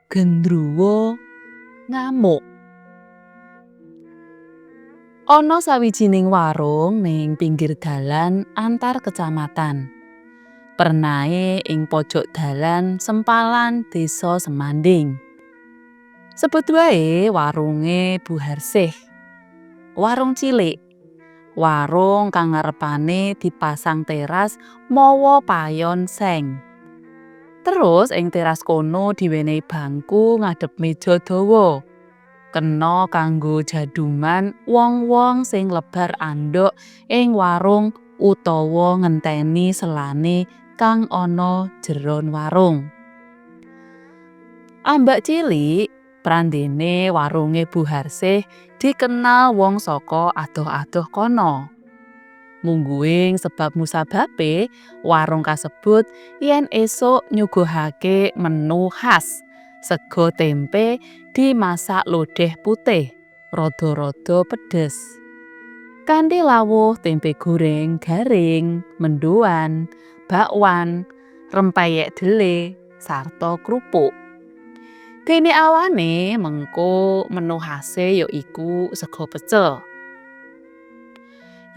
Gendruwo ngamuk. Ana sawijining warung ning pinggir dalan antar kecamatan. Pernahe ing pojok dalan sempalan Desa Semanding. Sebut wae warunge Bu Harsih. Warung cilik. Warung kang ngarepane dipasang teras mawa payon seng. Terus ing teras kono diwenehi bangku ngadep meja dawa. Kena kanggo jaduman wong-wong sing lebar andhok ing warung utawa ngenteni selane kang ana jeron warung. Ambak cilik, prandene warunge Bu Harsih dikenal wong saka adoh-adoh kono. Mungguing sebab musababe warung kasebut yen esuk nyuguhake menu khas. Sego tempe dimasak lodeh putih, rada-rada pedhes. Kanthi lawuh tempe goreng garing, mendoan, bakwan, rempeyek dhelé, sarta krupuk. Dene awane mengko menu khase ya iku sego pecel.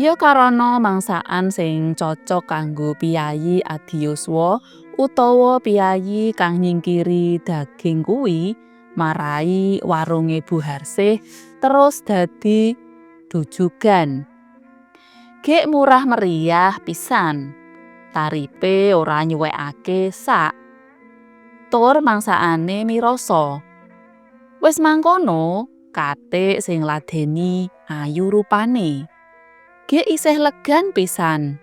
Ya karana mangsaan sing cocok kanggo piyayi adiyuswa utawa piyayi kang nyingkiri daging kuwi, marai warunge Bu Harsih terus dadi rujukan. Gek murah meriah pisan. Taripe ora nyuwekake sak. Tur mangsaane mirasa. Wis mangkono, katik sing ladeni ayu rupane. Gek isih legan pisan.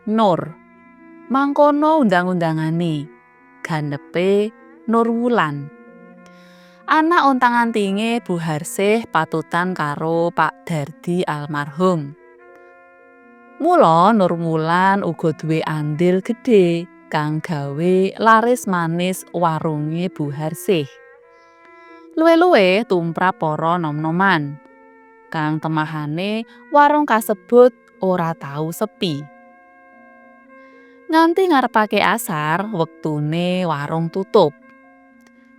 Nur. Mangkono undang-undangane. Ganepe Nur Wulan. Anak ontang-antinge Bu Harsih patutan karo Pak Dardi almarhum. Mula Nur Wulan uga duwe andil gedhe kang gawe laris manis warunge Bu Harsih. Luwe-luwe tumrap para nom-noman. Kang temahane warung kasebut ora tau sepi. Nganti ngarepake asar, wektune warung tutup.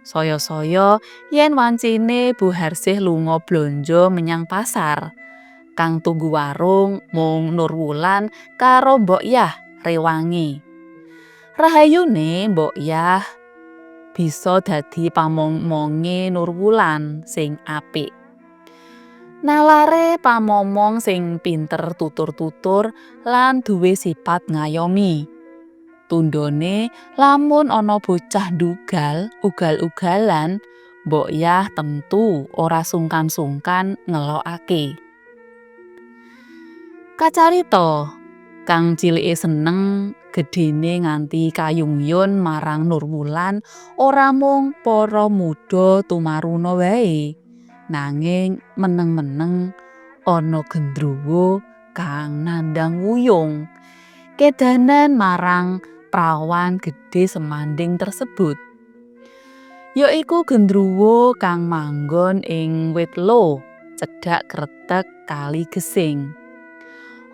Saya-saya yen wancine Bu Harsih lunga blanja menyang pasar. Kang tunggu warung mung Nur Wulan karo Mbok Yah rewangi. Rahayune Mbok Yah bisa dadi pamongmonge Nur Wulan sing apik. Nalare pamomong sing pinter tutur-tutur lan duwe sipat ngayomi. Tundone lamun ana bocah ndugal ugal-ugalan, Mbok Yah tentu ora sungkan-sungkan ngelokake. Kacarita, kang cilike seneng gedene nganti kayungyon marang Nur Wulan ora mung para muda tumaruna wae. Nanging meneng-meneng ana gendruwo kang nandhang wuyung kedanan marang prawan gedhe Semanding tersebut. Yaiku gendruwo kang manggon ing Witlo cedhak Kretek Kali Gesing.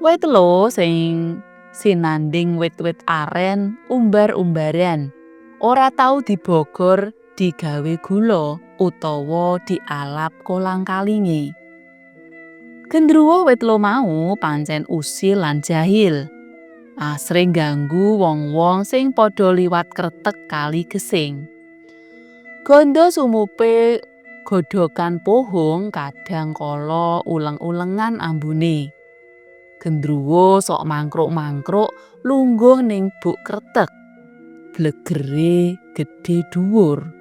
Witlo sing sinanding wit-wit aren umbar-umbaran ora tau dibogor digawe gula utawa dialap kolang-kalinge. Gendruwo Witlo mau pancen usil lan jahil. Asring ganggu wong-wong sing padha liwat Kretek Kali Gesing. Ganda sumupe godhogan pohong kadang kala uleng-ulengan ambune. Gendruwo sok mangkruk-mangkruk lungguh ning buk Kretek. Blegere gedhe dhuwur.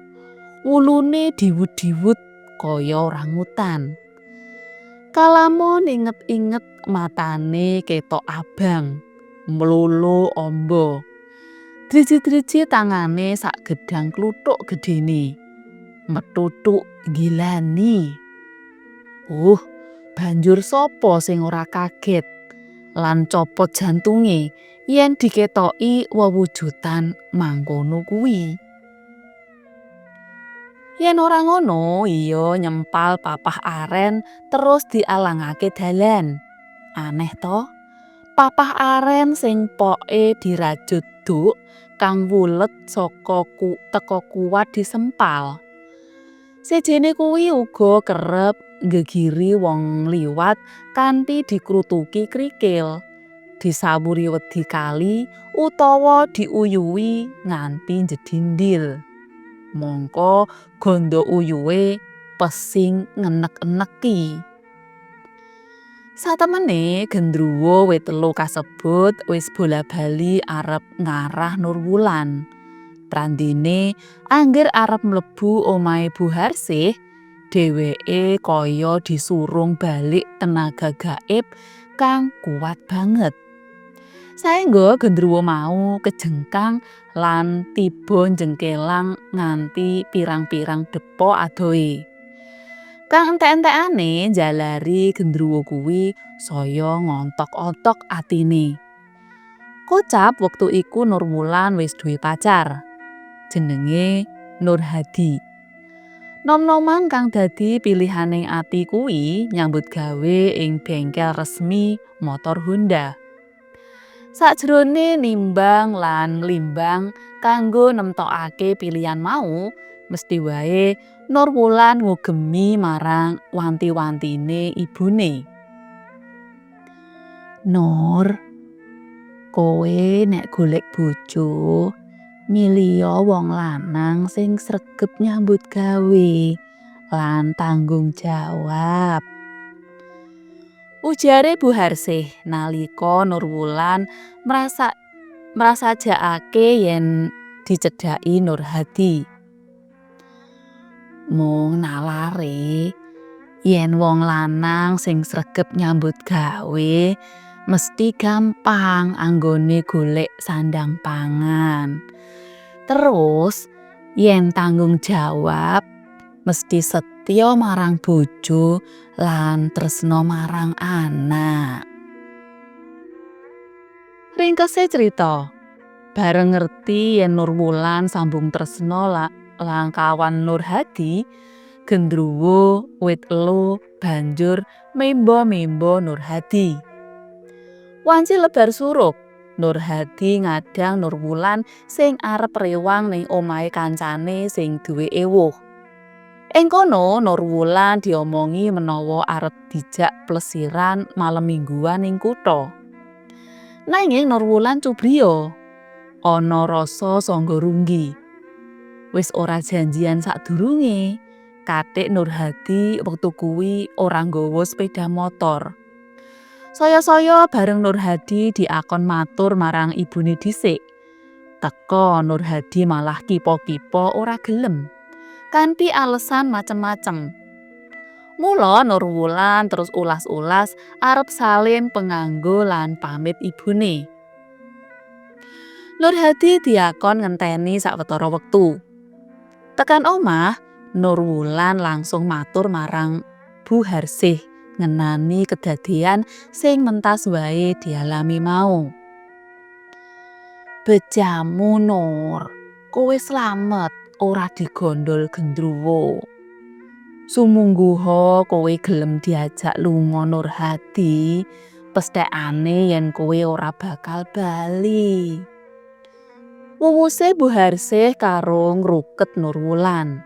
Wulune diwut-diwut kaya orangutan. Kalamun inget-inget matane ketok abang, mlolo amba. Driji-driji tangane sak gedhang kluthuk gedhene. Methuthuk gilani. Banjur sapa sing ora kaget lan copot jantunge yen diketoki wewujudan mangkono kuwi. Yen ora ngono, iya nyempal papah aren terus dialangake dalan. Aneh to? Papah aren sing poke dirajut duk kang wulet saka teka kuwat disempal. Sejene kuwi uga kerep nggegiri wong liwat kanthi dikrutuki krikil, disawuri wedi kali utawa diuyuhi nganti njedindil. Mongko ganda uyuhe pesing ngenek-eneki. Satemene gendruwo wit telu kasebut wis bola-bali arep ngarah Nurwulan. Prandene angger arep mlebu omahe Bu Harsih, dheweke kaya disurung balik tenaga gaib kang kuat banget. Saengga gendruwo mau kejengkang lan tiba jengkelang nganti pirang-pirang depa adohe. Kang entek-entekane njalari gendruwo kuwi saya ngontok-ontok atine. Kocap wektu iku Nurwulan wis duwe pacar. Jenenge Nurhadi. Nom-noman kang dadi pilihaning ati kuwi nyambut gawe ing bengkel resmi motor Honda. Sajrone nimbang lan nglimbang kanggo nemtokake pilihan mau, mesti wae Nurwulan ngugemi marang wanti-wantine ibune. "Nur, kowe nek golek bojo, milih wong lanang sing sregep nyambut gawe lan tanggung jawab," ujare Bu Harsih nalika Nurwulan mrasajakake yen dicedhaki Nurhadi. Mung nalare yen wong lanang sing sregep nyambut gawe mesti gampang anggone golek sandang pangan. Terus yen tanggung jawab mesti setya marang bojo lan tresna marang anak. Ringkese crita, bareng ngerti yen Nurwulan sambung tresna lan kawan Nurhadi, gendruwo wit elo banjur memba-memba Nurhadi. Wanci lebar surup, Nurhadi ngadang Nurwulan sing arep rewang ning omahe kancane sing duwe ewuh. Ing kono Nurwulan diomongi menawa arep dijak plesiran malem mingguan ing kutha. Nanging Nurwulan cubriya, ana rasa sangga runggi. Wis ora janjian sadurunge, kathik Nurhadi wektu kuwi ora nggawa sepeda motor. Saya-saya bareng Nurhadi diakon matur marang ibune dhisik. Teka Nurhadi malah kipa-kipa ora gelem, kanthi alesan macem-macem. Mula Nurwulan terus ulas-ulas arep salin penganggo lan pamit ibune. Nurhadi diakon ngenteni sawetara wektu. Tekan omah, Nurwulan langsung matur marang Bu Harsih ngenani kedadean sing mentas wae dialami mau. "Bejamu Nur, kowe slamet ora digondol gendruwo. Sumungguha kowe gelem diajak lunga Nurhadi, pesthekane yen kowe ora bakal bali," wuwuse Bu Harsih karo ngruket Nurwulan.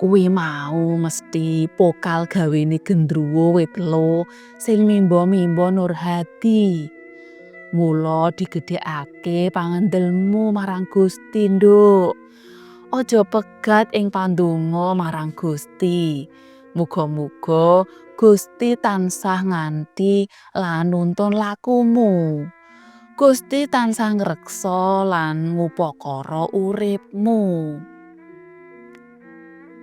"Kuwi mau mesti pokal gawene gendruwo wit elo sing mimba-mimba Nurhadi. Mula digedhekake pangandelmu marang Gusti, Nduk. Aja pegat ing pandonga marang Gusti. Muga-muga Gusti tansah nganti lan nuntun lakumu. Gusti tansah ngreksa lan ngupakara uripmu."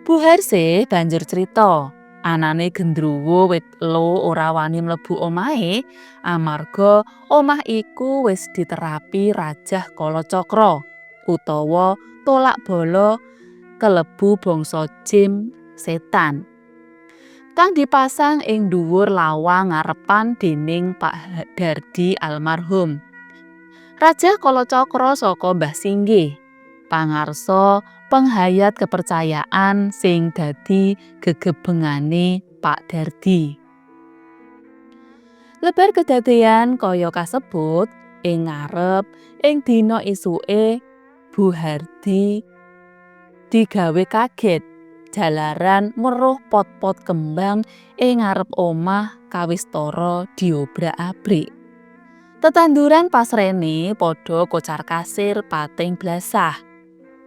Bu Harsih banjur crita, anane gendruwo wit elo ora wani mlebu omahe amarga omah iku wis diterapi rajah kalacakra utawa tolak bala kelebu bangsa jin setan kang dipasang ing dhuwur lawang ngarepan déning Pak Dardi almarhum. Rajah kalacakra saka Mbah Singgih, pangarsa penghayat kepercayaan sing dadi gegebengane Pak Dardi. Lebar kedadéan kaya kasebut ing ngarep ing dina isuke Bu Hardi digawe kaget jalaran weruh pot-pot kembang ing ngarep omah kawistara diobrak-abrik. Tetanduran pas rene padha kocar kasir pating blasah.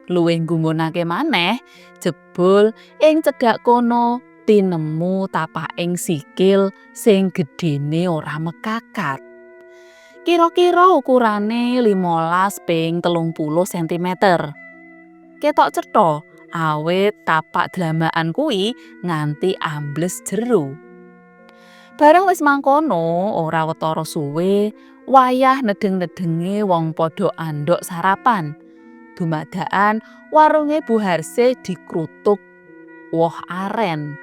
Luwih nggumunake maneh, jebul ing cedhak kono tinemu tapaking sikil sing gedhéne ora mekakat. Kira-kira ukurane 15 ping 30 cm. Ketok cetha awit tapak dlamakan kuwi nganti ambles jero. Bareng wis mangkono ora wetara suwe, wayah nedeng-nedenge wong padha andhok sarapan. Dumadakan warunge Bu Harsih dikrutuk woh aren.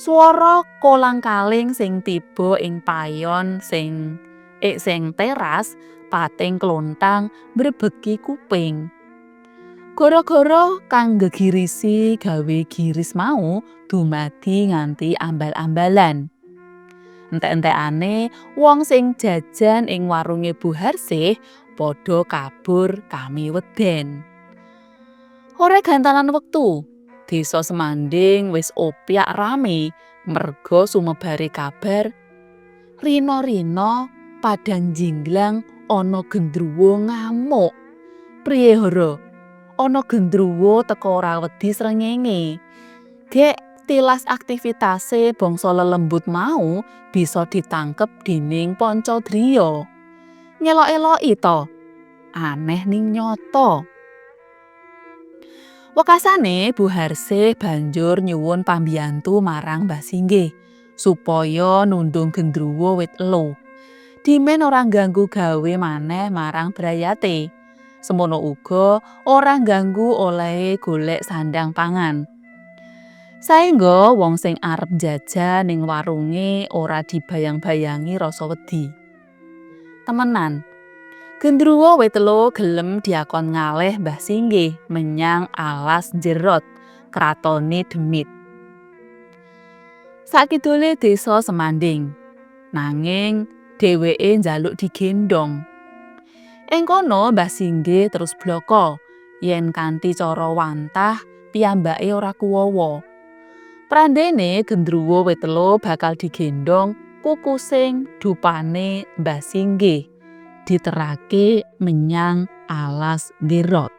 Swara kolang-kaling sing tiba ing payon sing teras pating klontang mbrebeki kuping. Gara-gara kang gegirisi gawe giris mau dumadi nganti ambal-ambalan. Entek-entekane wong sing jajan ing warunge Bu Harsih padha kabur kami weden. Ora gantalan wektu, desa Semanding wis opyak rame merga sumebare kabar rina-rina padang jinglang ana gendruwo ngamuk. Priye Hara? Ana gendruwo teka ora wedi srengenge. Gek tilas aktivitase bangsa lelembut mau bisa ditangkep dening Pancadriya. Ngelok-eloki to. Aneh ning nyata. Wekasane Bu Harsih banjur nyuwun pambiyantu marang Mbah Singgih supaya nundung gendruwo wit elo. Dimen ora ganggu gawe maneh marang brayate. Semono uga ora ganggu olehe golek sandang pangan. Saengga wong sing arep jajan ning warunge ora dibayang-bayangi rasa wedi. Temenan, gendruwo wit elo gelem diakon ngalih Mbah Singgih menyang alas Jerot, kratone Demit. Sakidule desa Semanding. Nanging dheweke njaluk digendhong. Ing kono Mbah Singgih terus bloko yen kanthi cara wantah piyambake ora kuwawa. Prandene gendruwo wit elo bakal digendhong kukusing dupane Mbah Singgih diterake menyang alas Jerot.